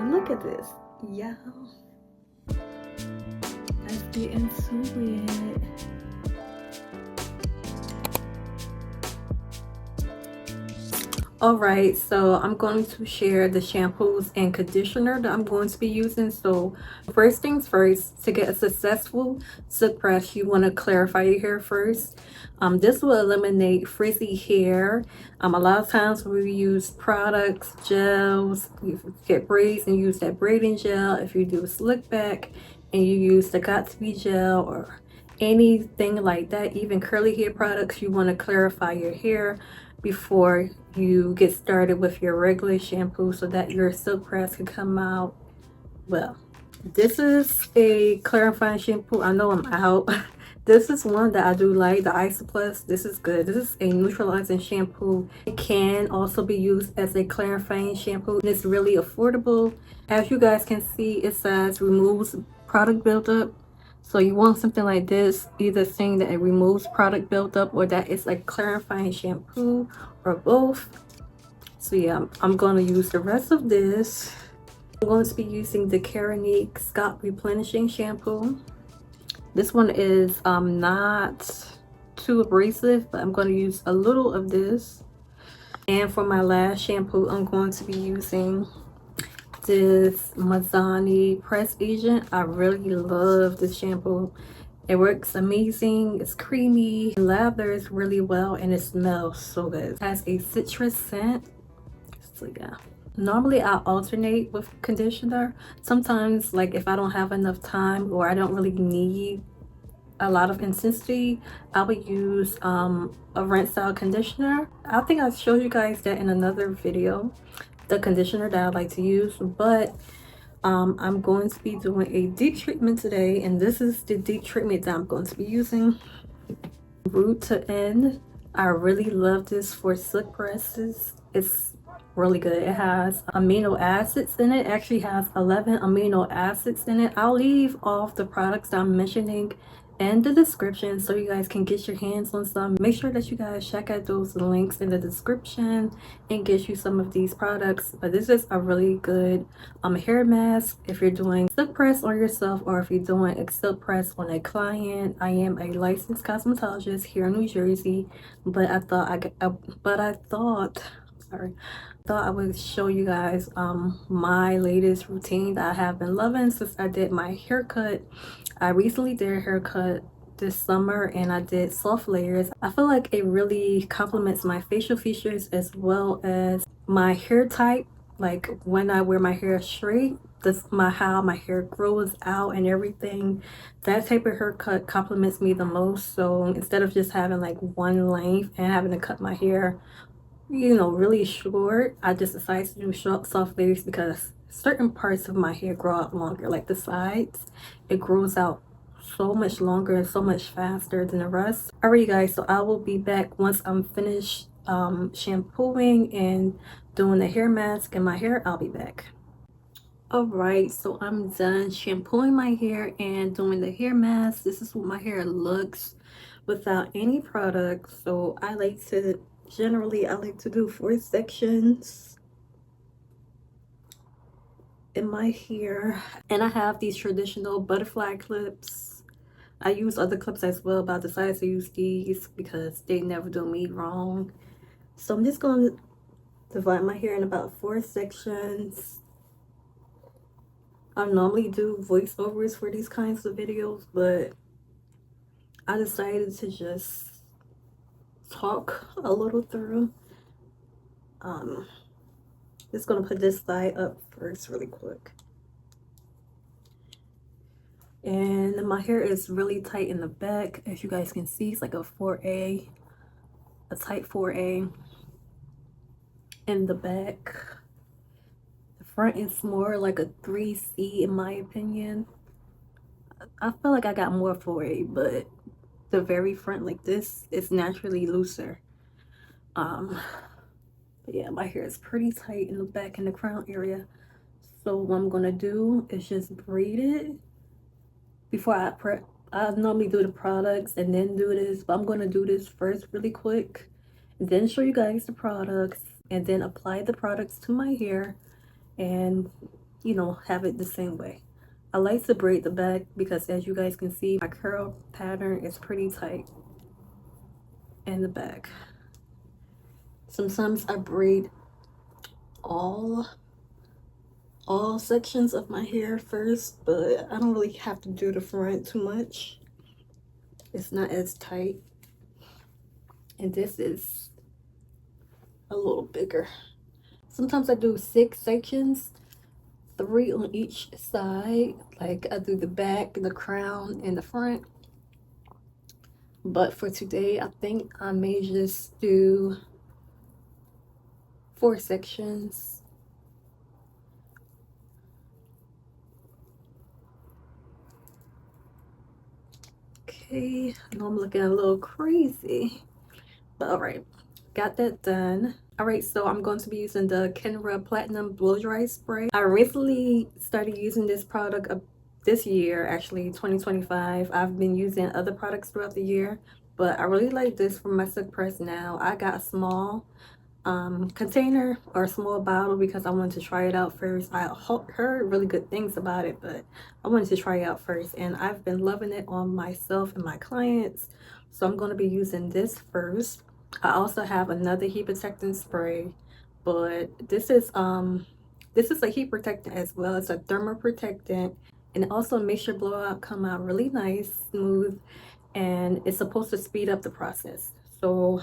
Look at this, y'all. Let's get into it. Alright, so I'm going to share the shampoos and conditioner that I'm going to be using. So first things first, to get a successful silk press, you want to clarify your hair first. This will eliminate frizzy hair. A lot of times we use products, gels, you get braids and use that braiding gel. If you do a slick back and you use the Got2b gel or anything like that, even curly hair products, you want to clarify your hair before you get started with your regular shampoo so that your silk press can come out well. This is a clarifying shampoo. I know I'm out. This is one that I do like, the Isoplus. This is good. This is a neutralizing shampoo. It can also be used as a clarifying shampoo, and it's really affordable. As you guys can see, it says removes product buildup. So you want something like this, either saying that it removes product buildup or that it's like clarifying shampoo, or both. So yeah, I'm going to use the rest of this. I'm going to be using the Keranique Scalp Replenishing Shampoo. This one is not too abrasive, but I'm going to use a little of this. And for my last shampoo, I'm going to be using this Mazzani Press Agent. I really love this shampoo. It works amazing. It's creamy, it lathers really well, and it smells so good. It has a citrus scent. So yeah, normally I alternate with conditioner. Sometimes, like if I don't have enough time or I don't really need a lot of intensity, I would use a rinse out conditioner. I think I showed you guys that in another video, the conditioner that I like to use. But I'm going to be doing a deep treatment today, and this is the deep treatment that I'm going to be using. Root to end. I really love this for silk presses. It's really good. It has amino acids in it. Actually has 11 amino acids in it. I'll leave off the products that I'm mentioning in the description so you guys can get your hands on some. Make sure that you guys check out those links in the description and get you some of these products. But this is a really good hair mask if you're doing silk press on yourself or if you're doing a silk press on a client. I am a licensed cosmetologist here in New Jersey, but I thought I would show you guys my latest routine that I have been loving since I did my haircut. I recently did a haircut this summer and I did soft layers. I feel like it really complements my facial features as well as my hair type. Like when I wear my hair straight, how my hair grows out and everything, that type of haircut complements me the most. So instead of just having like one length and having to cut my hair, you know, really short, I just decided to do short soft layers because certain parts of my hair grow out longer, like the sides. It grows out so much longer and so much faster than the rest. Alright, guys, so I will be back once I'm finished shampooing and doing the hair mask and my hair. I'll be back. Alright, so I'm done shampooing my hair and doing the hair mask. This is what my hair looks without any product. So I like to do 4 sections in my hair, and I have these traditional butterfly clips. I use other clips as well, but I decided to use these because they never do me wrong. So I'm just going to divide my hair in about 4 sections. I normally do voiceovers for these kinds of videos, but I decided to just talk a little through. Just gonna put this side up first really quick. And my hair is really tight in the back, as you guys can see. It's like a 4A, a tight 4A in the back. The front is more like a 3C in my opinion. I feel like I got more 4A, but the very front like this is naturally looser. But yeah, my hair is pretty tight in the back in the crown area. So what I'm gonna do is just braid it before I prep. I normally do the products and then do this, but I'm gonna do this first really quick, then show you guys the products, and then apply the products to my hair and you know, have it the same way. I like to braid the back because as you guys can see, my curl pattern is pretty tight in the back. Sometimes I braid all sections of my hair first, but I don't really have to do the front too much. It's not as tight. And this is a little bigger. Sometimes I do 6 sections, 3 on each side. Like I do the back, the crown, and the front. But for today, I think I may just do 4 sections. Okay, I know I'm looking a little crazy, but all right, got that done. All right, so I'm going to be using the Kenra Platinum Blow Dry Spray. I recently started using this product this year, actually 2025. I've been using other products throughout the year, but I really like this for my silk press now. I got a small container or a small bottle because I wanted to try it out first. I heard really good things about it, but I wanted to try it out first, and I've been loving it on myself and my clients. So I'm going to be using this first. I also have another heat protectant spray, but this is a heat protectant as well. It's a thermal protectant, and it also makes your blowout come out really nice, smooth, and it's supposed to speed up the process. So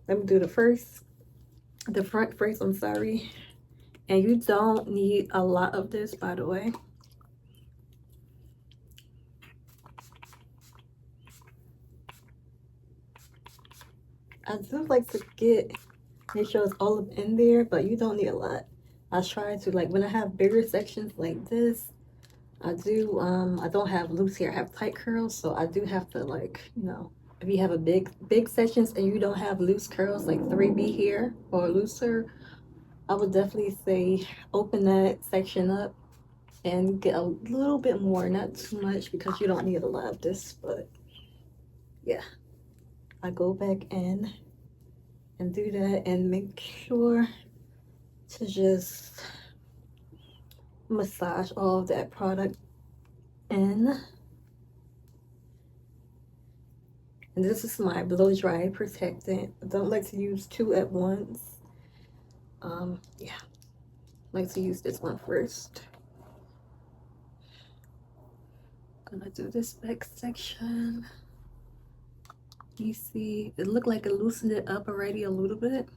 let me do the front first, I'm sorry. And you don't need a lot of this, by the way. I do like to make sure it's all up in there, but you don't need a lot. I try to, like, when I have bigger sections like this, I don't have loose hair, I have tight curls, so I do have to, like, you know, if you have a big sections and you don't have loose curls like 3B hair or looser, I would definitely say open that section up and get a little bit more, not too much, because you don't need a lot of this. But yeah, I go back in and do that and make sure to just massage all of that product in. And this is my blow dry protectant. I don't like to use 2 at once. Yeah, I like to use this one first. Gonna do this back section. You see, it looked like it loosened it up already a little bit.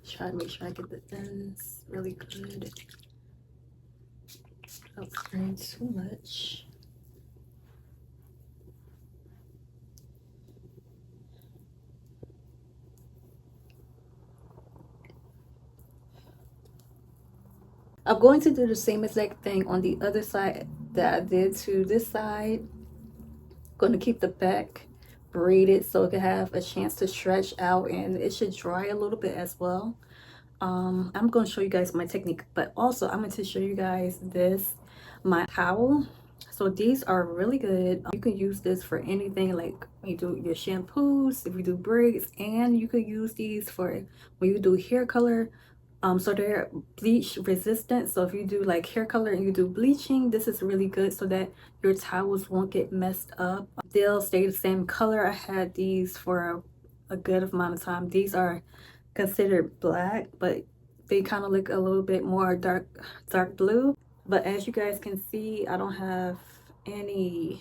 Try to make sure I get the ends really good. Don't strain too much. I'm going to do the same exact thing on the other side that I did to this side. Going to keep the back braided so it can have a chance to stretch out, and it should dry a little bit as well. I'm going to show you guys my technique, but also I'm going to show you guys my towel. So these are really good. You can use this for anything, like when you do your shampoos, if you do braids, and you could use these for when you do hair color. So they're bleach resistant. So if you do like hair color and you do bleaching, this is really good so that your towels won't get messed up. They'll stay the same color. I had these for a good amount of time. These are considered black, but they kind of look a little bit more dark blue. But as you guys can see, I don't have any,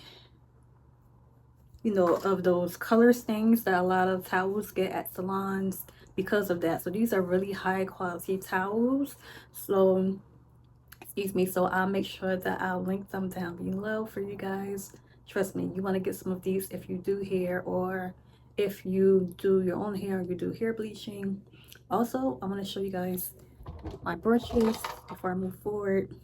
you know, of those color stains that a lot of towels get at salons because of that. So these are really high quality towels. So excuse me, so I'll make sure that I'll link them down below for you guys. Trust me, you want to get some of these if you do hair, or if you do your own hair, you do hair bleaching. Also, I want to show you guys my brushes before I move forward.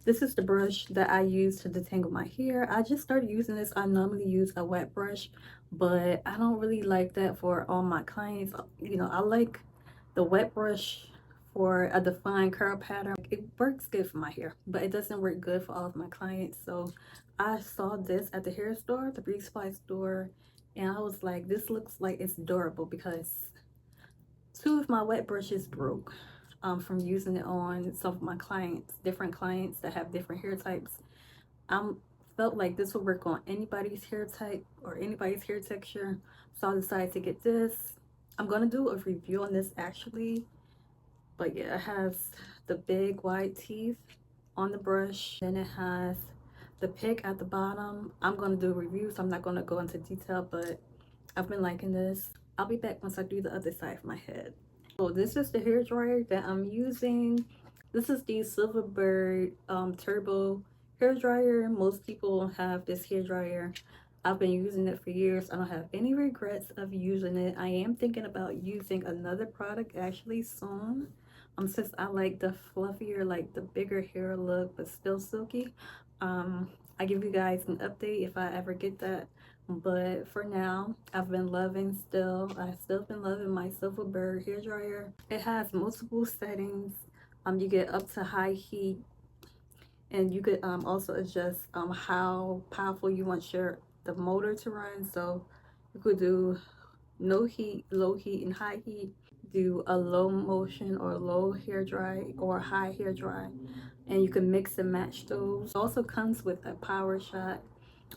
This is the brush that I use to detangle my hair. I just started using this. I normally use a wet brush, but I don't really like that for all my clients. You know, I like the wet brush for a defined curl pattern. It works good for my hair, but it doesn't work good for all of my clients. So I saw this at the hair store, the beauty supply store, and I was like, this looks like it's durable, because two of my wet brushes broke from using it on some of my clients, different clients that have different hair types. I felt like this would work on anybody's hair type or anybody's hair texture, so I decided to get this. I'm gonna do a review on this actually, but yeah, it has the big wide teeth on the brush, then it has the pick at the bottom. I'm gonna do a review, so I'm not gonna go into detail, but I've been liking this. I'll be back once I do the other side of my head. So this is the hair dryer that I'm using. This is the Silverbird Turbo hair dryer. Most people have this hair dryer. I've been using it for years. I don't have any regrets of using it. I am thinking about using another product actually soon. Since I like the fluffier, like the bigger hair look, but still silky. I give you guys an update if I ever get that. But for now, I've been loving I still been loving my Silverbird hair dryer. It has multiple settings. You get up to high heat, and you could also adjust how powerful you want the motor to run. So you could do no heat, low heat, and high heat. Do a low motion or low hair dry or high hair dry, and you can mix and match those. It also comes with a power shot,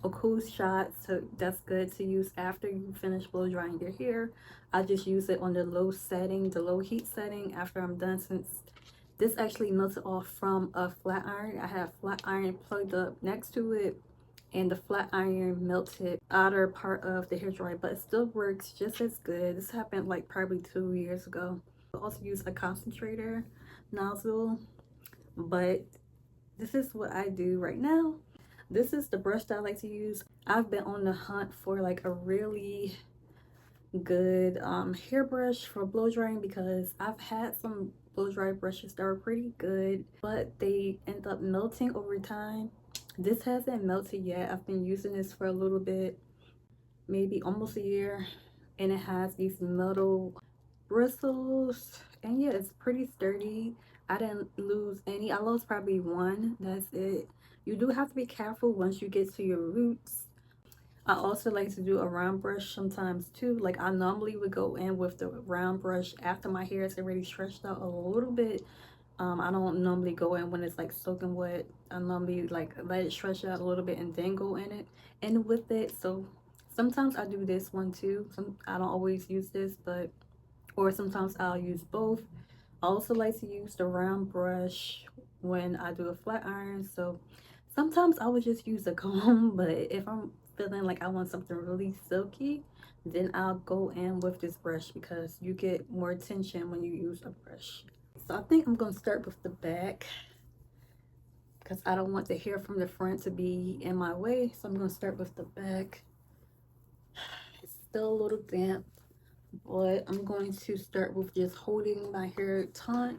a cool shot, so that's good to use after you finish blow drying your hair. I just use it on the low setting, the low heat setting, after I'm done, since this actually melted off from a flat iron. I have flat iron plugged up next to it, and the flat iron melted outer part of the hair dryer, but it still works just as good. This happened like probably 2 years ago. I also use a concentrator nozzle, but this is what I do right now. This is the brush that I like to use. I've been on the hunt for like a really good hairbrush for blow drying, because I've had some blow dry brushes that are pretty good, but they end up melting over time. This hasn't melted yet. I've been using this for a little bit, maybe almost a year, and it has these metal bristles, and yeah, it's pretty sturdy. I didn't lose any. I lost probably one, that's it. You do have to be careful once you get to your roots. I also like to do a round brush sometimes too. Like I normally would go in with the round brush after my hair is already stretched out a little bit. I don't normally go in when it's like soaking wet. I normally like let it stretch out a little bit and then go in it and with it. So sometimes I do this one too. I don't always use this, but or sometimes I'll use both. I also like to use the round brush when I do a flat iron. So sometimes I would just use a comb, but if I'm feeling like I want something really silky, then I'll go in with this brush, because you get more tension when you use a brush. So I think I'm gonna start with the back, because I don't want the hair from the front to be in my way. So I'm gonna start with the back. It's still a little damp, but I'm going to start with just holding my hair taut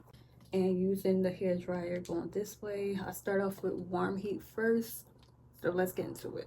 and using the hair dryer going this way. I start off with warm heat first, so let's get into it.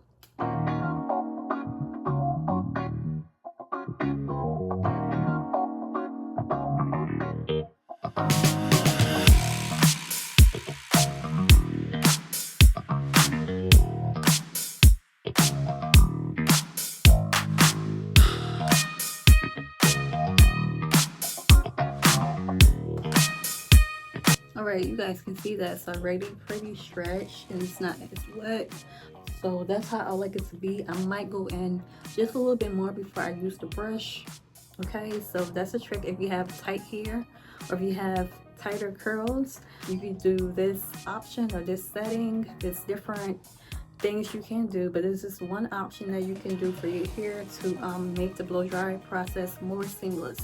Alright, you guys can see that it's already pretty stretched and it's not as wet. So that's how I like it to be. I might go in just a little bit more before I use the brush. Okay, so that's a trick if you have tight hair or if you have tighter curls. You can do this option or this setting. There's different things you can do, but this is one option that you can do for your hair to make the blow dry process more seamless.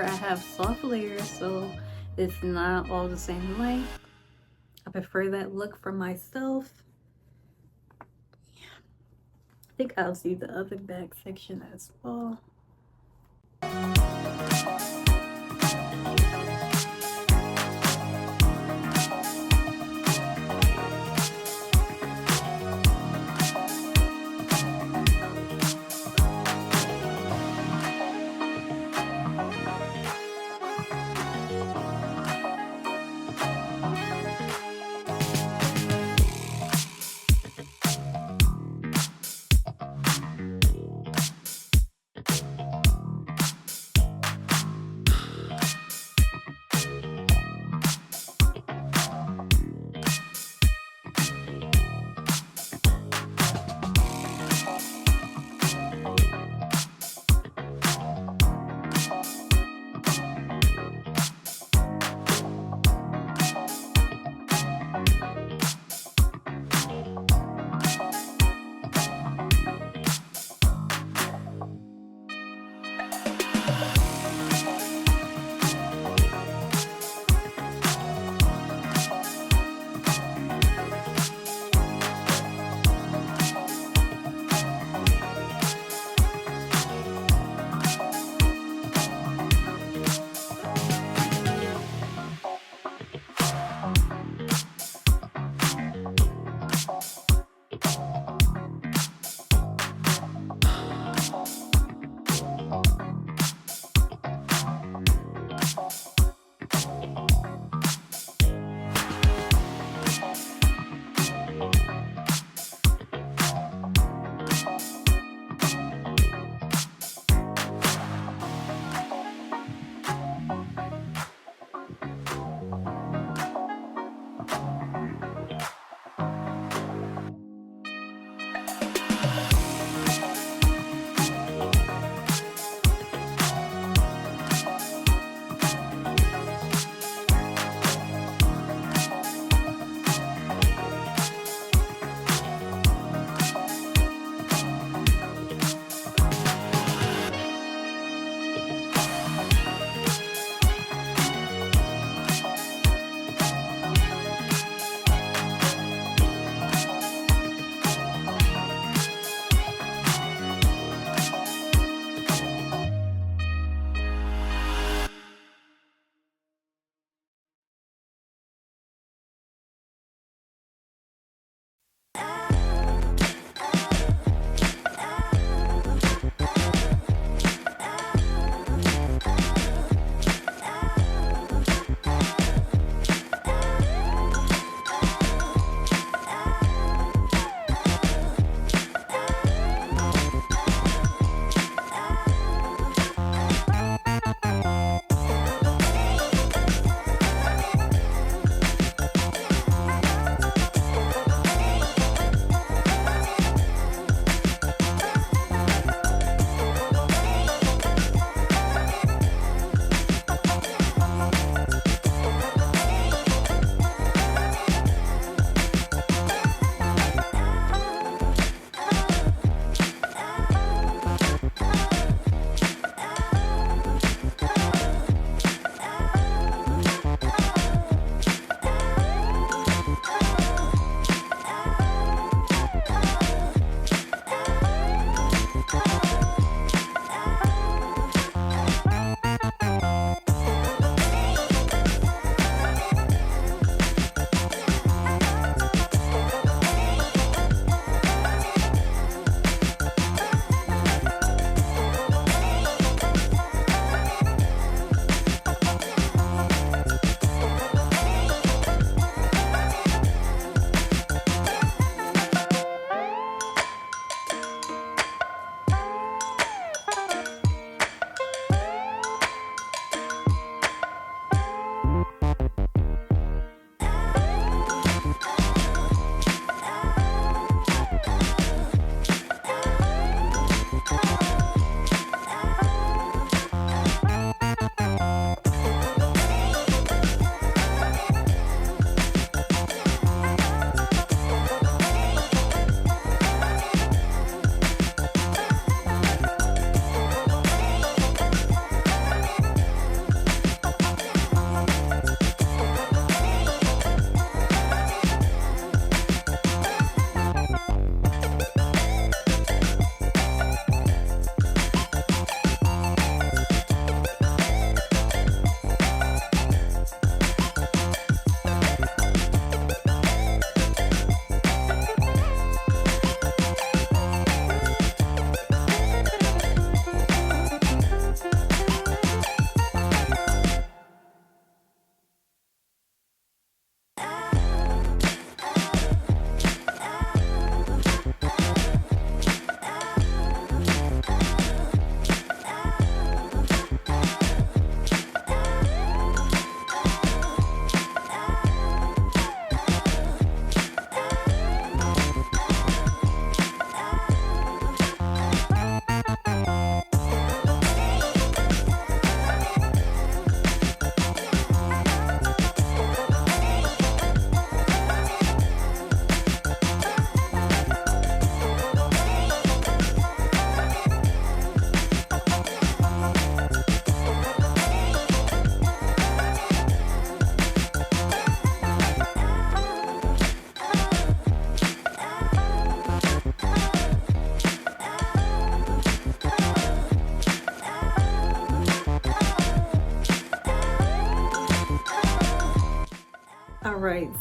I have soft layers, so it's not all the same length. I prefer that look for myself. I think I'll see the other back section as well.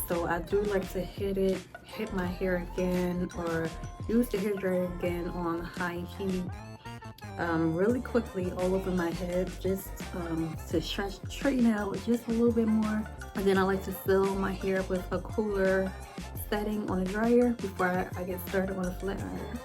so I do like to hit my hair again, or use the hair dryer again on high heat, really quickly all over my head, just to straighten out just a little bit more. And then I like to fill my hair with a cooler setting on a dryer before I get started on a flat iron.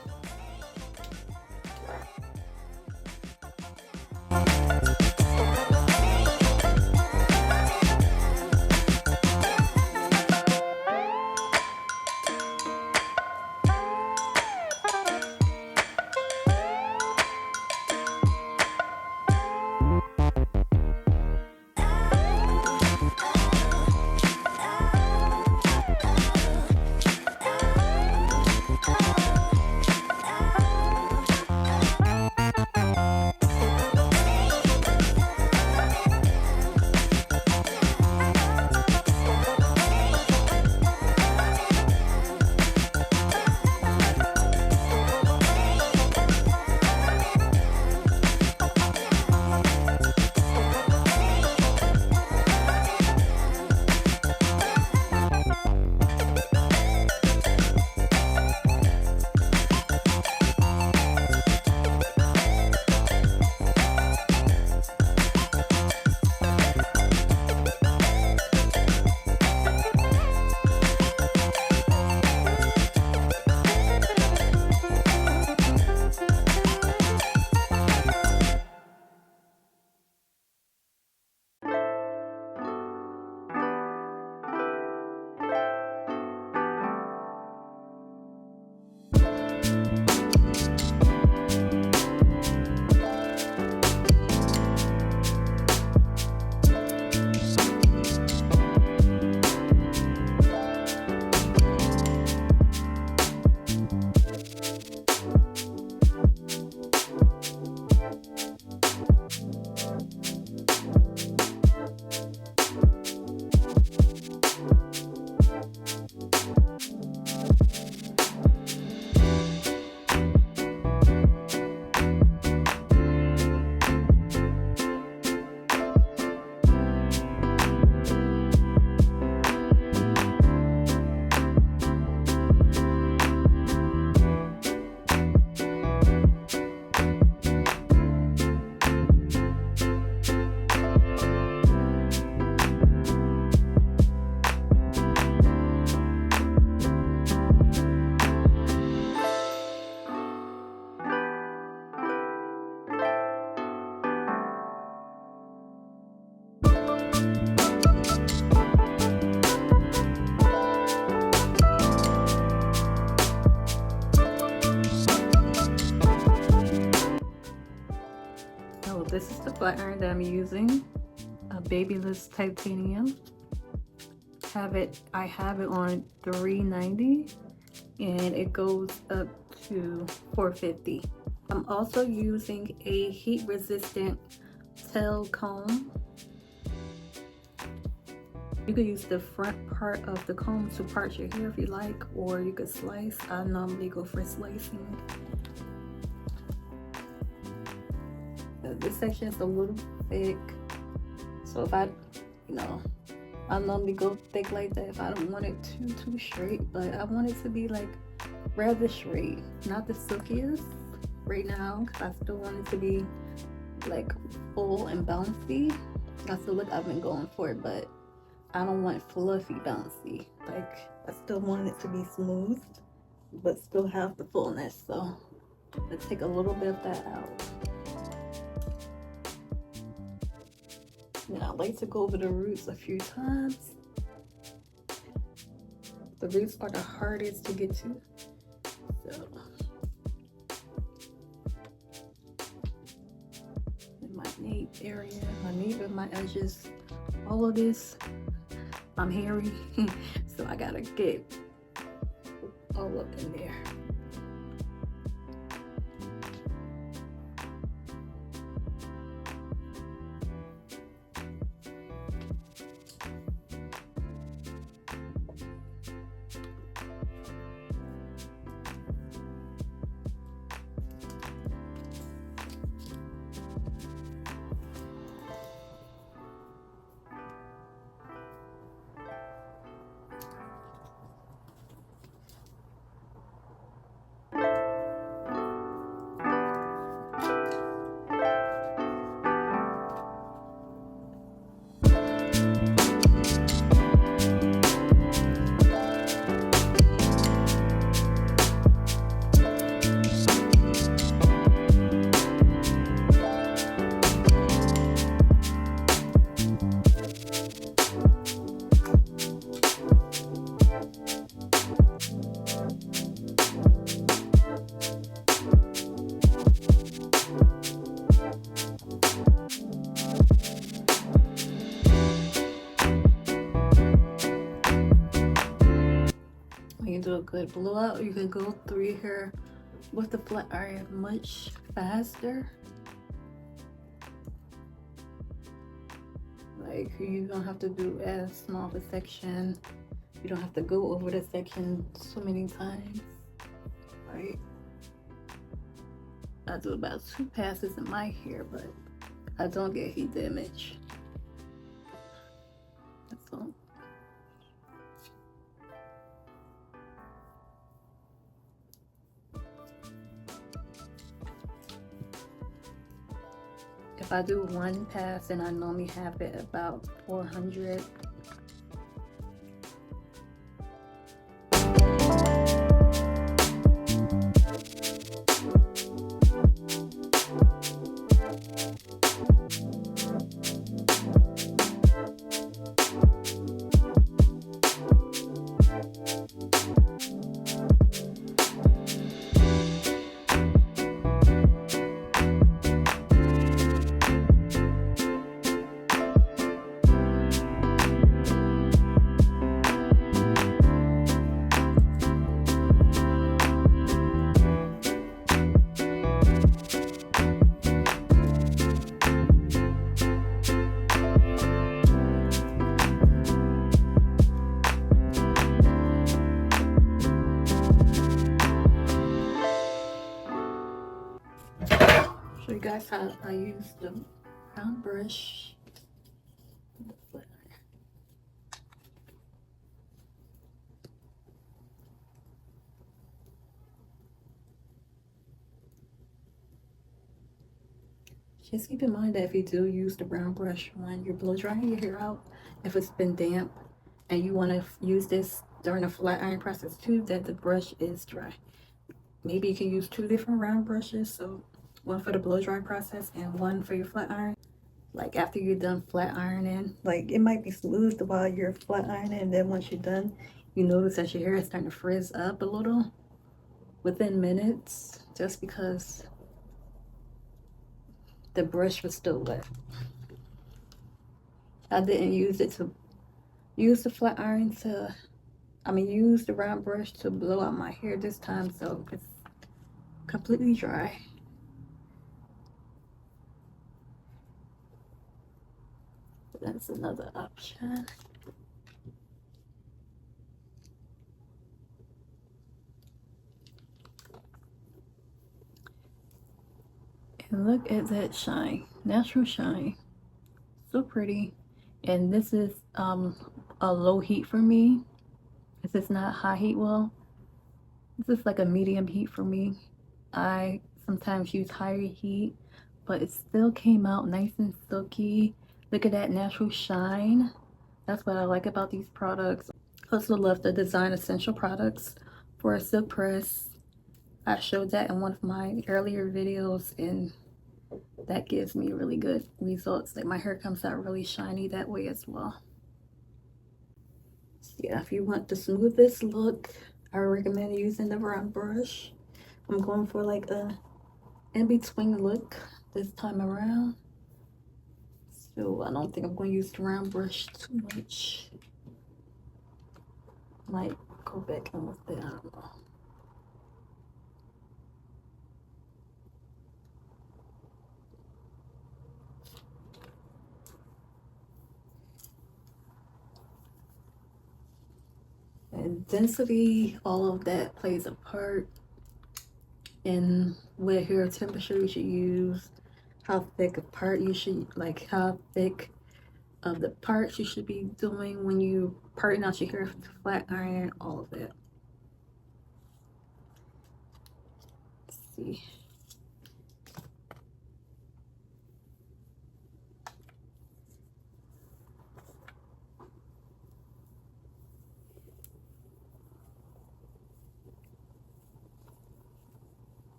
This is the flat iron that I'm using, a Babyless Titanium. I have it on $390 and it goes up to $450. I'm also using a heat resistant tail comb. You could use the front part of the comb to part your hair if you like, or you could slice. I normally go for slicing. This section is a little thick, so if I normally go thick like that if I don't want it too straight, but I want it to be like rather straight, not the silkiest right now, because I still want it to be like full and bouncy. That's the look I've been going for, but I don't want fluffy bouncy. Like, I still want it to be smooth but still have the fullness, so let's take a little bit of that out. And I like to go over the roots a few times. The roots are the hardest to get to. So, in my nape area, my nape and my edges, all of this, I'm hairy, so I gotta get all up in there. good blowout. You can go through your hair with the flat iron much faster. Like, you don't have to do as small of a section. You don't have to go over the section so many times, right? I do about 2 passes in my hair, but I don't get heat damage. That's all. If I do 1 pass, and I normally have it about 400. Show you guys how I use the round brush. Just keep in mind that if you do use the brown brush when you're blow drying your hair out, if it's been damp and you want to use this during the flat iron process too, that the brush is dry. Maybe you can use 2 different round brushes, so one for the blow dry process and one for your flat iron. Like after you're done flat ironing, like it might be smooth while you're flat ironing, and then once you're done, you notice that your hair is starting to frizz up a little within minutes, just because the brush was still wet. I didn't use it to use the flat iron to, use the round brush to blow out my hair this time, so it's completely dry. That's another option. And look at that shine, natural shine, so pretty. And this is a low heat for me. This is not high heat. Well, this is like a medium heat for me. I sometimes use higher heat, but it still came out nice and silky. Look at that natural shine. That's what I like about these products. Also love the Design Essential products for a silk press. I showed that in one of my earlier videos, and that gives me really good results. Like my hair comes out really shiny that way as well. So yeah, if you want the smoothest look, I recommend using the round brush. I'm going for like a in-between look this time around. So I don't think I'm going to use the round brush too much. Might go back in with it, I don't know. And density, all of that plays a part in what hair temperature you should use, how thick a part you should, like how thick of the parts you should be doing when you parting out your hair with the flat iron, all of that. Let's see.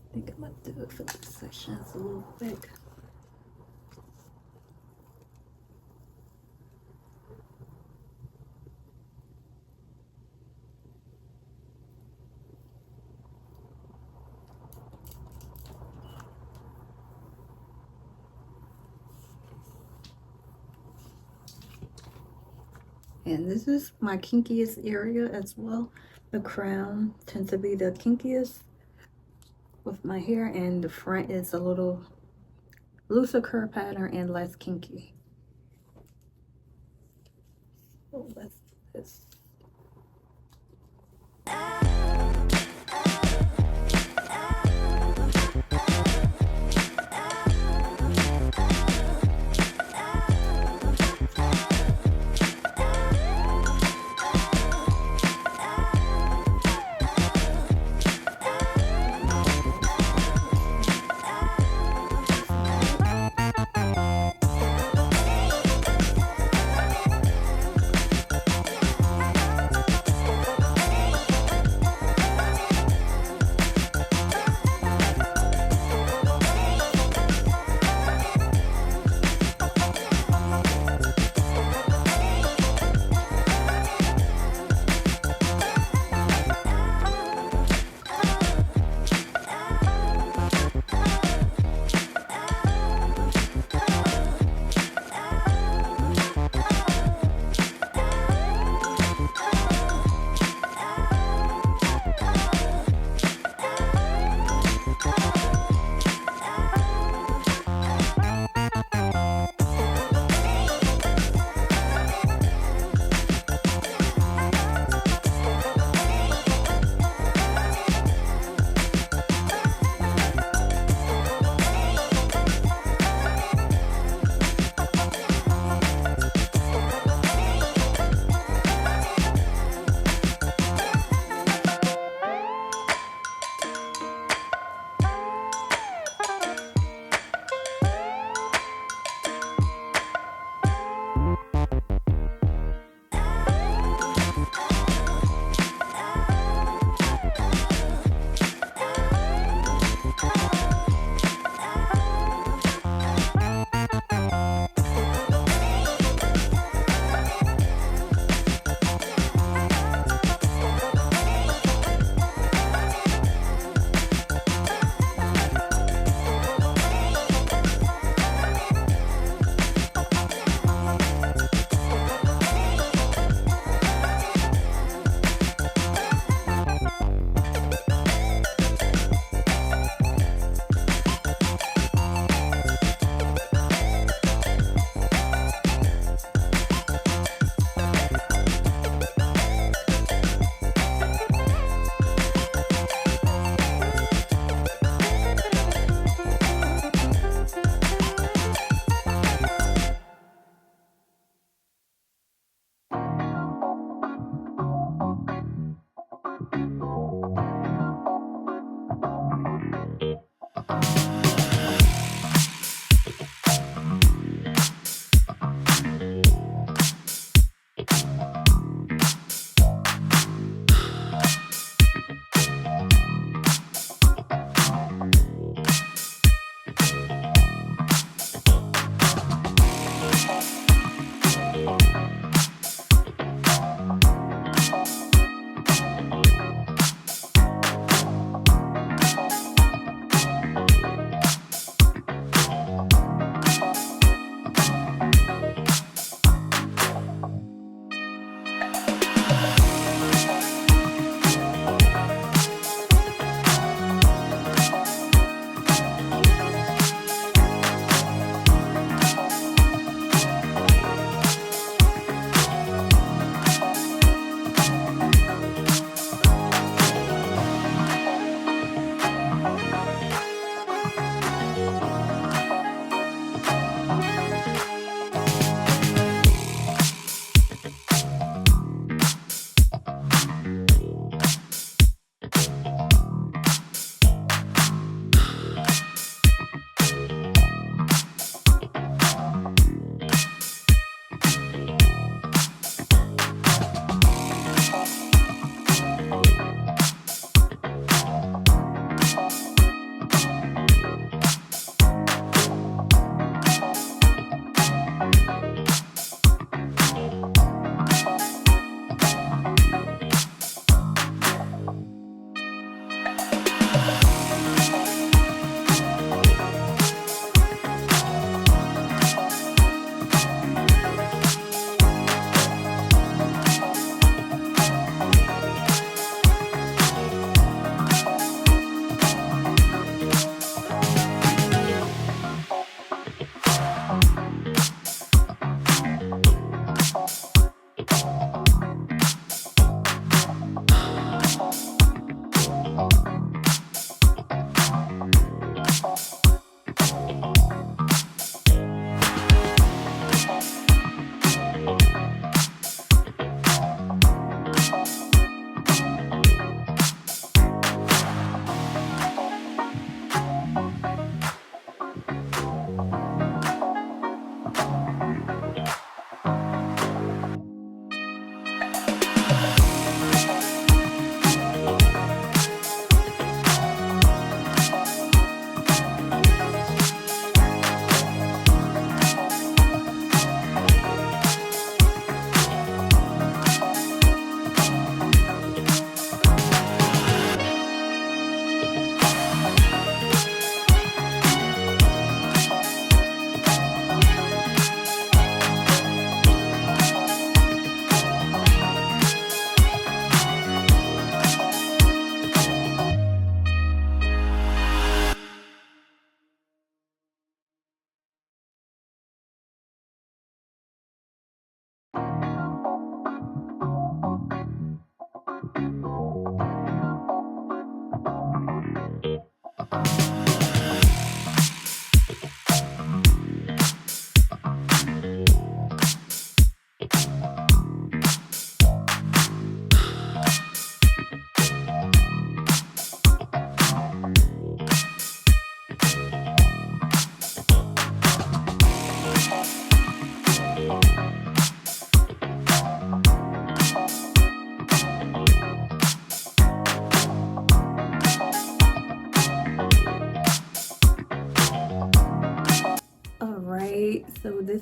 I think I'm gonna do it for this section. It's a little thick. And this is my kinkiest area as well. The crown tends to be the kinkiest with my hair, and the front is a little looser curl pattern and less kinky. So let's do this.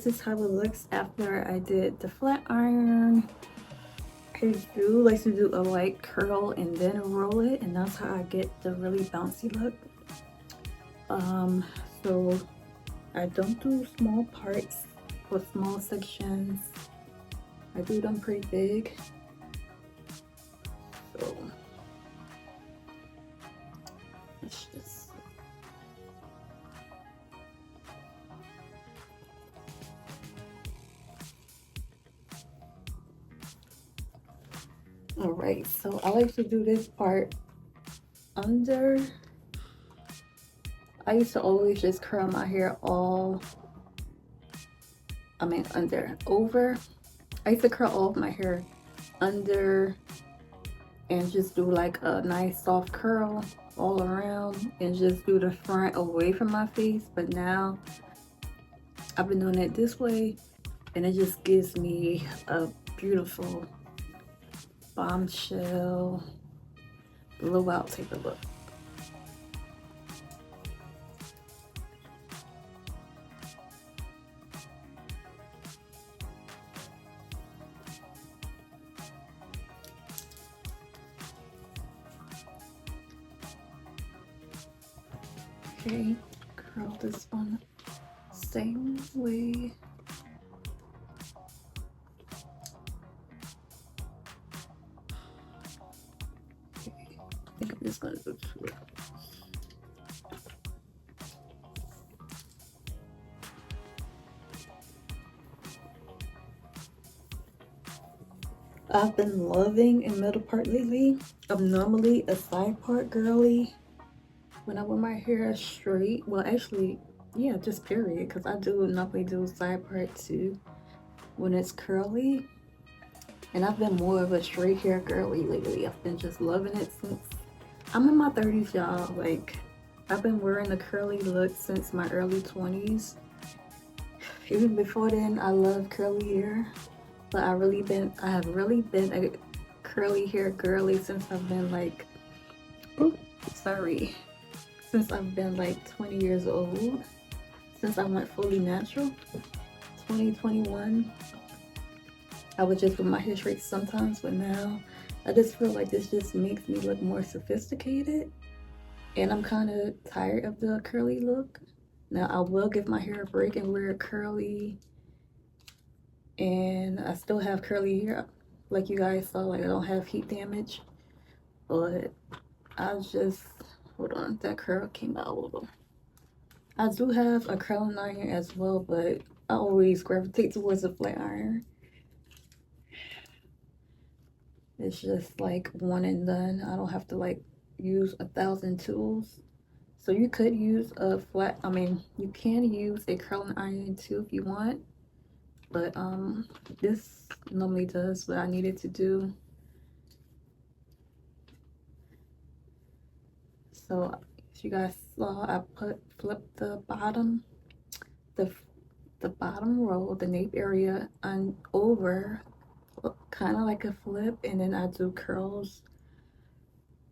this is how it looks after I did the flat iron. I do like to do a light curl and then roll it, and that's how I get the really bouncy look. So I don't do small parts or small sections. I do them pretty big. So let's just all right, so I like to do this part under. I used to always just curl my hair under, over. I used to curl all of my hair under and just do like a nice soft curl all around and just do the front away from my face. But now I've been doing it this way and it just gives me a beautiful bombshell blowout type of look. Okay, curl this one same way. Okay, I think I'm just gonna do two. I've been loving a middle part lately. I'm normally a side part girly when I wear my hair straight. Well, actually, yeah, just period, because I do normally do side part too when it's curly. And I've been more of a straight hair girly lately. I've been just loving it since I'm in my 30s, y'all. Like, I've been wearing the curly look since my early 20s. Even before then, I love curly hair. But I have really been a curly hair girly since I've been like, since I've been like 20 years old, since I went fully natural. 2021, I would just put my hair straight sometimes, but now I just feel like this just makes me look more sophisticated, and I'm kind of tired of the curly look. Now I will give my hair a break and wear it curly, and I still have curly hair like you guys saw. Like, I don't have heat damage, but I just, hold on, that curl came out a little. I do have a curling iron as well, but I always gravitate towards a flat iron. It's just like one and done. I don't have to like use 1,000 tools. So you could use a you can use a curling iron too if you want, but this normally does what I needed to do. So if you guys saw, I flipped the bottom row, the nape area, and over, kind of like a flip, and then I do curls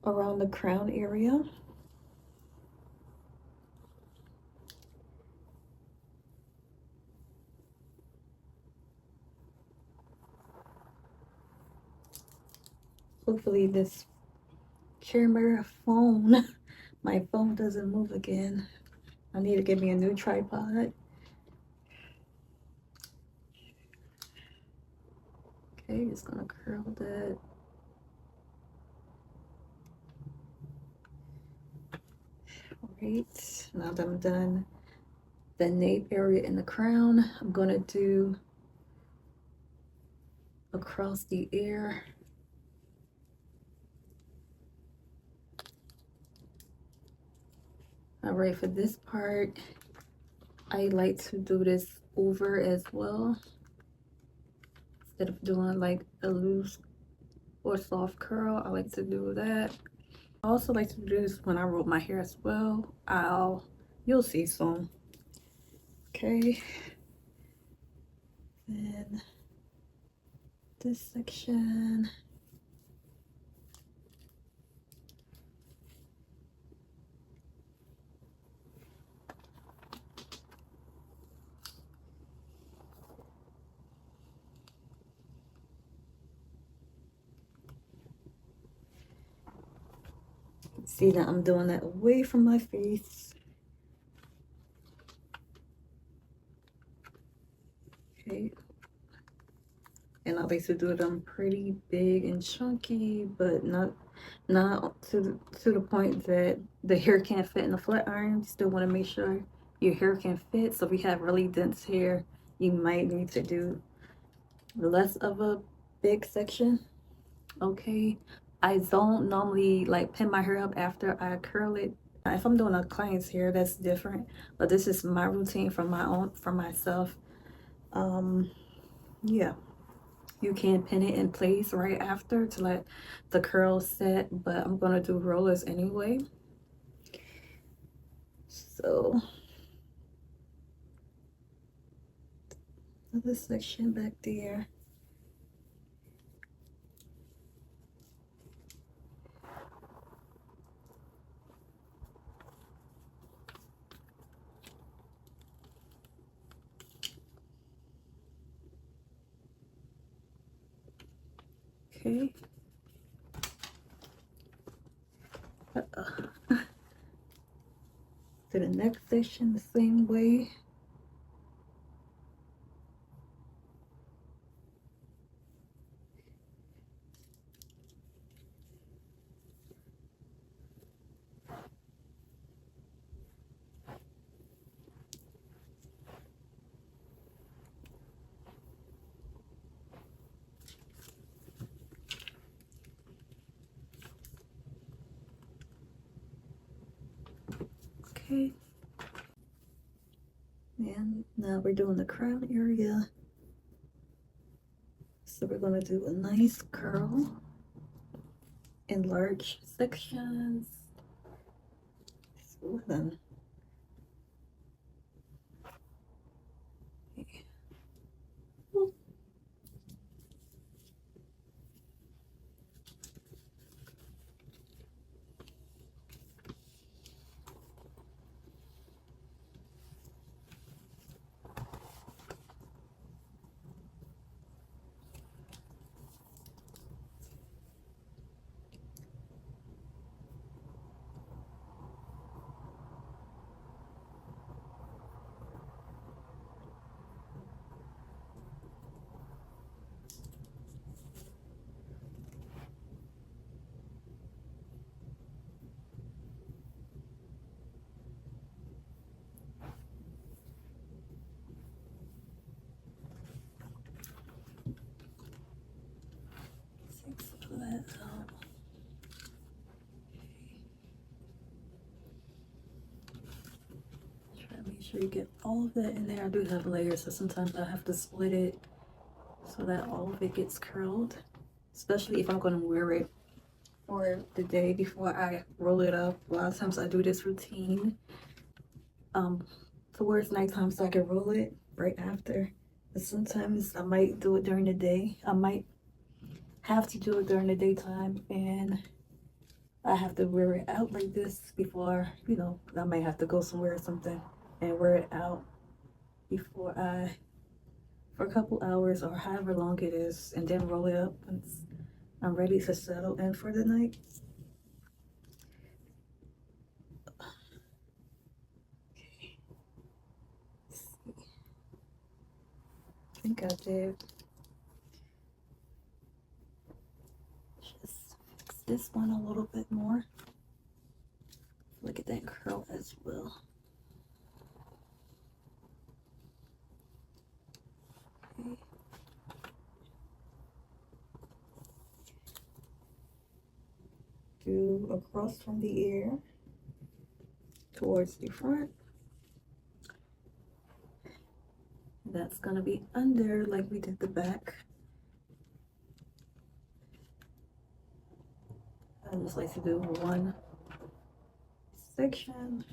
around the crown area. Hopefully this camera phone, my phone doesn't move again. I need to get me a new tripod. Okay, just gonna curl that. Alright, now that I'm done the nape area in the crown, I'm gonna do across the ear. Alright, for this part, I like to do this over as well. Instead of doing like a loose or soft curl, I like to do that. I also like to do this when I roll my hair as well. You'll see soon. Okay. Then this section. See that I'm doing that away from my face. Okay. And I like to do them pretty big and chunky, but not to the point that the hair can't fit in the flat iron. You still want to make sure your hair can fit. So if you have really dense hair, you might need to do less of a big section. Okay, I don't normally like pin my hair up after I curl it. If I'm doing a client's hair, that's different, but this is my routine for myself. Yeah, you can pin it in place right after to let the curls set, but I'm gonna do rollers anyway. So another section back there. Okay. To the next section the same way. Okay. And now we're doing the crown area. So we're gonna do a nice curl in large sections. So then, six of that out. Try to make sure you get all of that in there. I do have layers, so sometimes I have to split it so that all of it gets curled, especially if I'm going to wear it for the day before I roll it up. A lot of times I do this routine towards nighttime so I can roll it right after. But sometimes I might do it during the day. I might have to do it during the daytime, and I have to wear it out like this before, you know, I might have to go somewhere or something and wear it out before for a couple hours or however long it is, and then roll it up once I'm ready to settle in for the night. Okay. I think I did. Just fix this one a little bit more. Look at that curl as well. Okay. Do across from the ear towards the front. That's gonna be under like we did the back. I just like to do one section.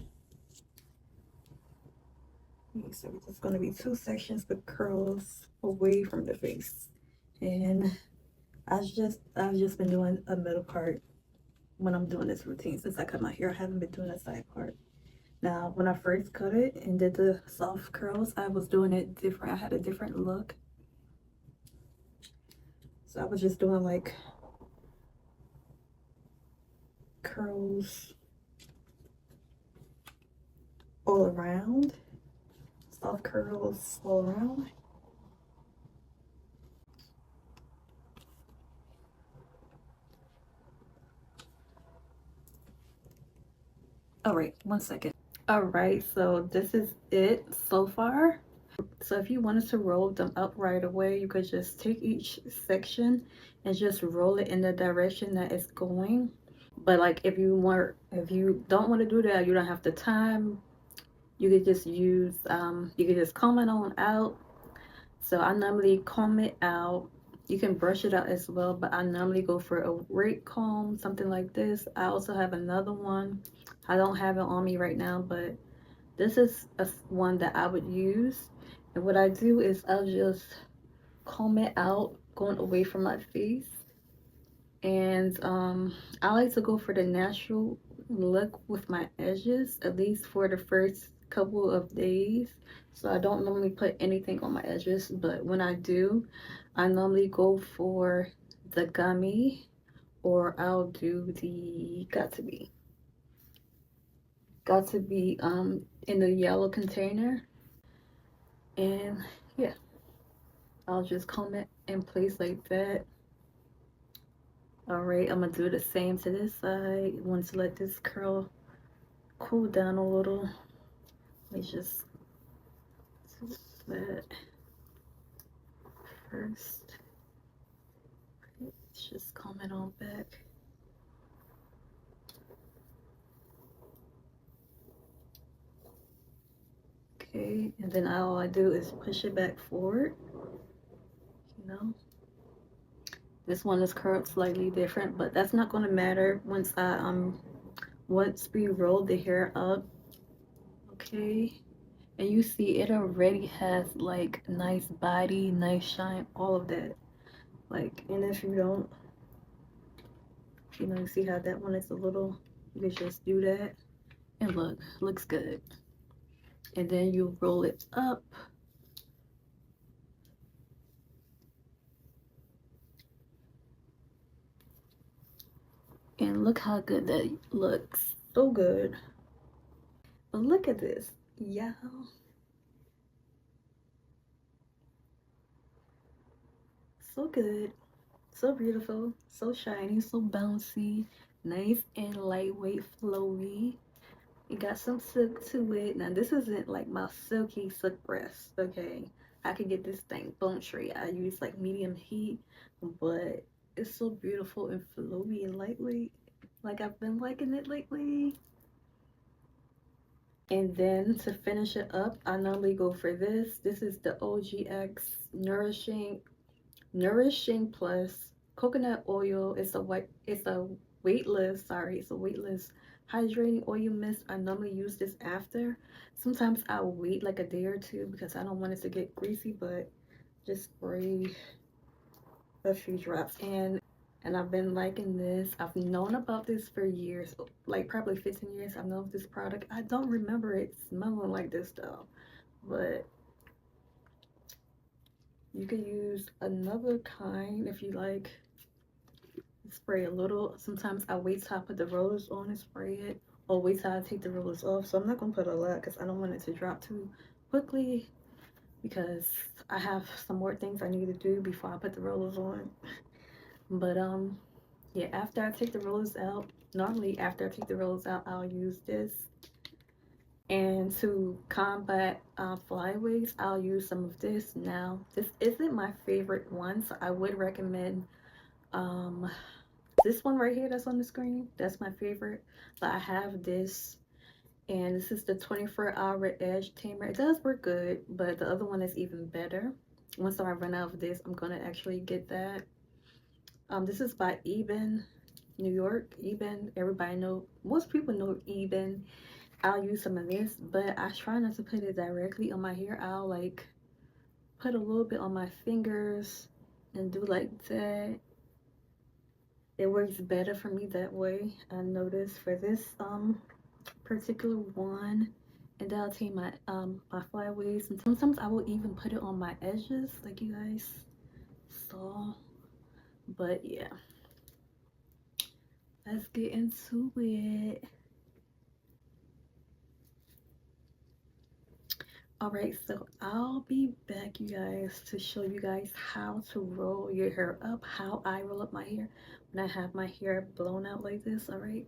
Okay, so it's gonna be two sections with curls away from the face. And I've just been doing a middle part when I'm doing this routine. Since I cut my hair, I haven't been doing a side part. Now, when I first cut it and did the soft curls, I was doing it different. I had a different look. So I was just doing like curls all around. Soft curls all around. All right, 1 second. All right, so this is it so far. So if you wanted to roll them up right away, you could just take each section and just roll it in the direction that it's going. But like if you don't want to do that, you don't have the time, you could just use you could just comb it on out. So I normally comb it out. You can brush it out as well, but I normally go for a rake comb, something like this. I also have another one. I don't have it on me right now, but this is one that I would use. And what I do is I'll just comb it out, going away from my face. And I like to go for the natural look with my edges, at least for the first couple of days. So I don't normally put anything on my edges, but when I do, I normally go for the gummy, or I'll do the got to be in the yellow container. And yeah, I'll just comb it in place like that. All right, I'm gonna do the same to this side. Want to let this curl cool down a little. Let me just do that first. Let's just comb it on back. Okay, and then all I do is push it back forward. You know, this one is curled slightly different, but that's not gonna matter once we roll the hair up. Okay, and you see it already has like nice body, nice shine, all of that. Like, and if you don't, you see how that one is a little, you can just do that and look, looks good. And then you roll it up. And look how good that looks. So good. But look at this, yeah. So good, so beautiful, so shiny, so bouncy, nice and lightweight, flowy. It got some silk to it. Now this isn't like my silky silk breast, okay? I could get this thing bone straight. I use like medium heat, but it's so beautiful and flowy and lightweight. Like I've been liking it lately. And then to finish it up, I normally go for this. This is the OGX Nourishing Plus coconut oil. It's a weightless hydrating oil mist. I normally use this after. Sometimes I'll wait like a day or two because I don't want it to get greasy, but just spray a few drops in. And I've been liking this. I've known about this for years, like probably 15 years. I've known this product. I don't remember it smelling like this though, but you could use another kind if you like. Spray a little. Sometimes I wait till I put the rollers on and spray it, or wait till I take the rollers off. So I'm not gonna put a lot because I don't want it to drop too quickly, because I have some more things I need to do before I put the rollers on. But yeah, after I take the rollers out, normally after I take the rollers out, I'll use this. And to combat flyaways, I'll use some of this. Now this isn't my favorite one, so I would recommend this one right here that's on the screen. That's my favorite, but I have this, and this is the 24-hour edge tamer. It does work good, but the other one is even better. Once I run out of this, I'm gonna actually get that. This is by Ebin, New York. Ebin, everybody know, most people know Ebin. I'll use some of this, but I try not to put it directly on my hair. I'll like put a little bit on my fingers and do like that. It works better for me that way, I noticed, for this particular one. And then I'll take my my flyaways, and sometimes I will even put it on my edges like you guys saw. But yeah, let's get into it. All right, so I'll be back, you guys, to show you guys how to roll your hair up, how I roll up my hair when I have my hair blown out like this. All right,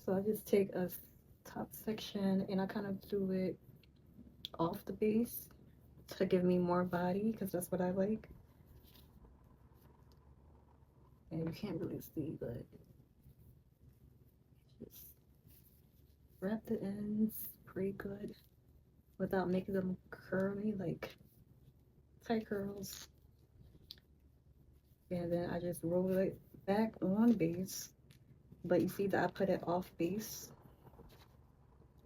so I just take a top section and I kind of do it off the base to give me more body, because that's what I like. And you can't really see, but just wrap the ends pretty good without making them curly, like tight curls. And then I just roll it back on base, but you see that I put it off base,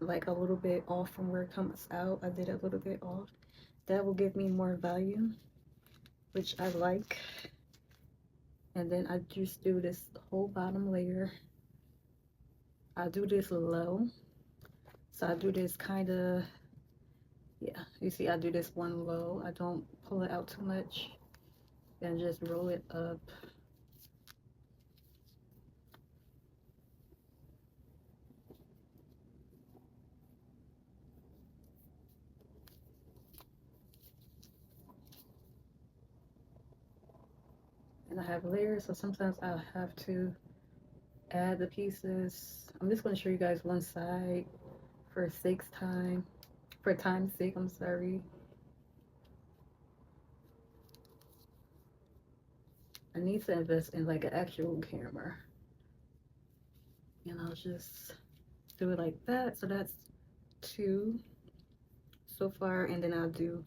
like a little bit off from where it comes out. I did a little bit off. That will give me more volume, which I like. And then I just do this whole bottom layer. I do this low, so I do this kind of, yeah, you see I do this one low. I don't pull it out too much and just roll it up. And I have layers, so sometimes I'll have to add the pieces. I'm just going to show you guys one side for time's sake, I'm sorry. I need to invest in like an actual camera. And I'll just do it like that. So that's 2 so far, and then I'll do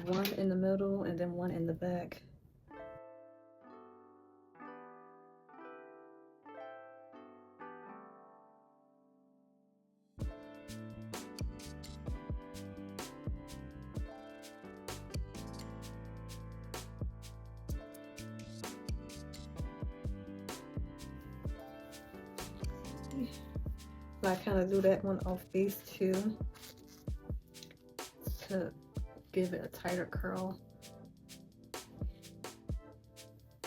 1 in the middle and then 1 in the back. So I kind of do that one off base too to give it a tighter curl.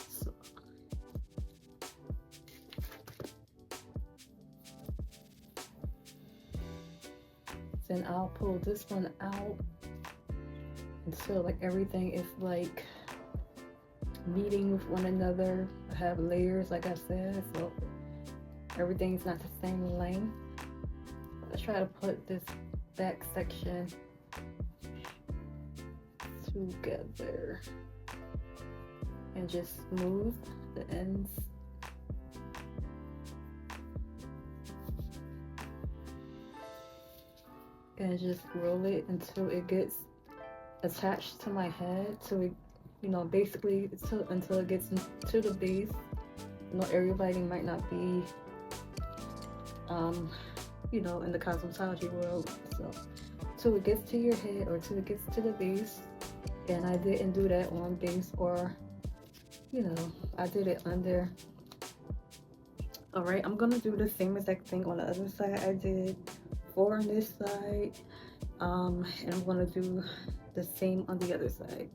So, then I'll pull this one out until like everything is like meeting with one another. I have layers, like I said, so everything's not the same length. I try to put this back section together and just smooth the ends. And just roll it until it gets attached to my head, till it, you know, basically until it gets into the base. You know, everybody might not be you know, in the cosmetology world, so till it gets to your head or till it gets to the base. And I didn't do that on base, or you know, I did it under. All right, I'm gonna do the same exact thing on the other side. I did 4 on this side, and I'm gonna do the same on the other side.